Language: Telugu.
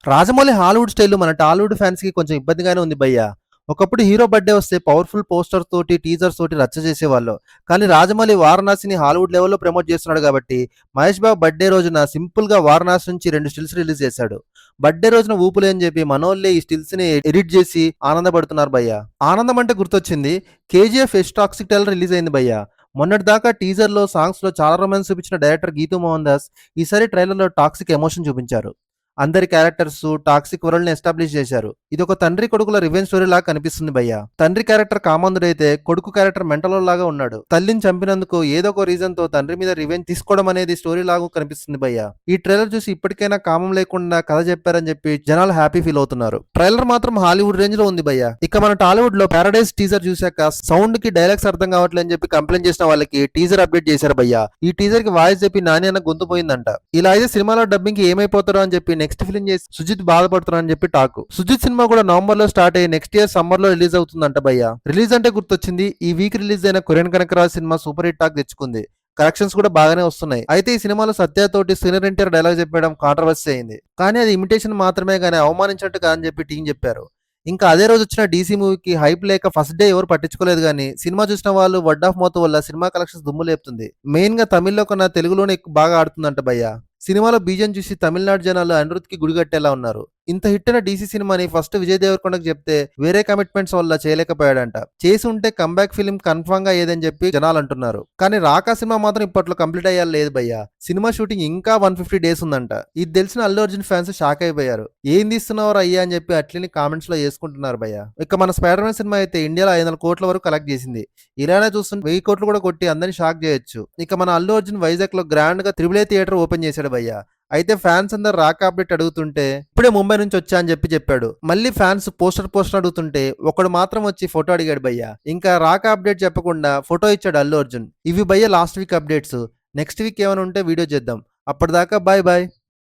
రాజమౌళి హాలీవుడ్ స్టైల్ మన టాలీవుడ్ ఫ్యాన్స్ కి కొంచెం ఇబ్బందిగానే ఉంది భయ్య. ఒకప్పుడు హీరో బర్త్‌డే వస్తే పవర్‌ఫుల్ పోస్టర్స్ తోటి, టీజర్స్ తోటి రచ్చ చేసేవాళ్ళు. కానీ రాజమౌళి వారణాసిని హాలీవుడ్ లెవెల్‌లో ప్రమోట్ చేస్తున్నాడు కాబట్టి, మహేష్ బాబు బర్త్‌డే రోజున సింపుల్‌గా వారణాసి నుంచి 2 స్టిల్స్ రిలీజ్ చేశాడు. బర్త్‌డే రోజున ఊపులే అని చెప్పి మనోళ్ళే ఈ స్టిల్స్‌ని ఎడిట్ చేసి ఆనందపడుతున్నారు భయ్య. ఆనందం అంటే గుర్తొచ్చింది, 'కేజీఎఫ్ ఎస్ టాక్సిక్' ట్రైలర్ రిలీజ్ అయింది భయ్య. మొన్నటిదాకా టీజర్‌లో, సాంగ్స్‌లో చాలా రొమాన్స్ చూపించిన డైరెక్టర్ గీతూ మోహన్ దాస్ ఈసారి ట్రైలర్‌లో టాక్సిక్ ఎమోషన్ చూపించారు. అందరి క్యారెక్టర్స్ టాక్సిక్ వరల్డ్ ని ఎస్టాబ్లిష్ చేశారు. ఇది ఒక తండ్రి కొడుకుల రివెంజ్ స్టోరీ లాగా కనిపిస్తుంది భయ్య. తండ్రి క్యారెక్టర్ కామందుడైతే కొడుకు క్యారెక్టర్ మెంటల్ లాగా ఉన్నాడు. తల్లిని చంపినందుకు ఏదో ఒక రీజన్ తో తండ్రి మీద రివెంజ్ తీసుకోవడం అనేది స్టోరీ లాగా కనిపిస్తుంది భయ్య. ఈ ట్రైలర్ చూసి ఇప్పటికైనా కామం లేకుండా కథ చెప్పారని చెప్పి జనాలు హ్యాపీ ఫీల్ అవుతున్నారు. ట్రైలర్ మాత్రం హాలీవుడ్ రేంజ్ లో ఉంది భయ్య. ఇక మన టాలీవుడ్ లో పారడైజ్ టీజర్ చూశాక సౌండ్ కి డైలాగ్స్ అర్థం కావట్లేదు అని చెప్పి కంప్లైంట్ చేసిన వాళ్ళకి టీజర్ అప్డేట్ చేశారు భయ్య. ఈ టీజర్ కి వాయిస్ చెప్పి నాని అన్న గొంతు పోయిందంట. ఇలా అయితే సినిమాలో డబ్బింగ్ కి ఏమైపోతారో అని చెప్పి నెక్స్ట్ ఫిల్మ్ చేసి సుజిత్ బాధపడుతున్నా అని చెప్పి టాక్. సుజిత్ సినిమా కూడా నవంబర్ లో స్టార్ట్ అయ్యి నెక్స్ట్ ఇయర్ సమ్మర్ లో రిలీజ్ అవుతుందంట భయ్య. రిలీజ్ అంటే గుర్తొచ్చింది, ఈ వీక్ రిలీజ్ అయిన కొరియన్ కనకరాజ్ సినిమా సూపర్ హిట్ టాక్ తెచ్చుకుంది. కలెక్షన్స్ కూడా బాగానే వస్తున్నాయి. అయితే ఈ సినిమాలో సత్య తోటి సీనియర్ ఎన్టీఆర్ డైలాగ్ చెప్పడం కాంట్రవర్సీ అయింది. కానీ అది ఇమిటేషన్ మాత్రమే కానీ అవమానించినట్టు కాదని చెప్పి టీం చెప్పారు. ఇంకా అదే రోజు వచ్చిన డీసీ మూవీకి హైప్ లేక ఫస్ట్ డే ఎవరు పట్టించుకోలేదు, కానీ సినిమా చూసిన వాళ్ళు వర్డ్ ఆఫ్ మౌత్ వల్ల సినిమా కలెక్షన్స్ దుమ్ము లేపుతుంది. మెయిన్ గా తమిళ్లో కన్నా తెలుగులోనే ఎక్కువ బాగా ఆడుతుందంట భయ్య. సినిమాలో బీజం చూసి తమిళనాడు జనాలు అనిరుద్కి గుడిగట్టేలా ఉన్నారు. ఇంత హిట్ అయిన డీసీ సినిమాని ఫస్ట్ విజయ్ దేవరకొండకు చెప్తే వేరే కమిట్మెంట్స్ వల్ల చేయలేకపోయాడంట. చేసి ఉంటే కంబ్యాక్ ఫిలిం కన్ఫర్మ్ గా ఏదని చెప్పి జనాలు అంటున్నారు. కానీ రాకా సినిమా మాత్రం ఇప్పట్లో కంప్లీట్ అయ్యాలి లేదు భయ్య. సినిమా షూటింగ్ ఇంకా 150 డేస్ ఉందంట. ఇది తెలిసిన అల్లు అర్జున్ ఫ్యాన్స్ షాక్ అయిపోయారు. ఏం తీస్తున్నవారు అయ్యా అని చెప్పి అట్లని కామెంట్స్ లో వేసుకుంటున్నారు భయ్య. ఇక మన స్పైడర్ మ్యాన్ సినిమా అయితే ఇండియాలో 500 కోట్ల వరకు కలెక్ట్ చేసింది. ఇలానే చూస్తుంటే 1000 కోట్లు కూడా కొట్టి అందరిని షాక్ చేయొచ్చు. ఇక మన అల్లు అర్జున్ వైజాగ్ లో గ్రాండ్ గా త్రిబుల్ ఏ థియేటర్ ఓపెన్ చేశాడు భయ్య. అయితే ఫ్యాన్స్ అందరు రాకా అప్డేట్ అడుగుతుంటే ఇప్పుడే ముంబై నుంచి వచ్చా అని చెప్పాడు. మళ్ళీ ఫ్యాన్స్ పోస్టర్ అడుగుతుంటే ఒకడు మాత్రం వచ్చి ఫోటో అడిగాడు భయ్య. ఇంకా రాకా అప్డేట్ చెప్పకుండా ఫోటో ఇచ్చాడు అల్లు అర్జున్. ఇవి భయ్య last week updates. Next week ఏమైనా ఉంటే వీడియో చేద్దాం. అప్పటిదాకా బాయ్ బాయ్.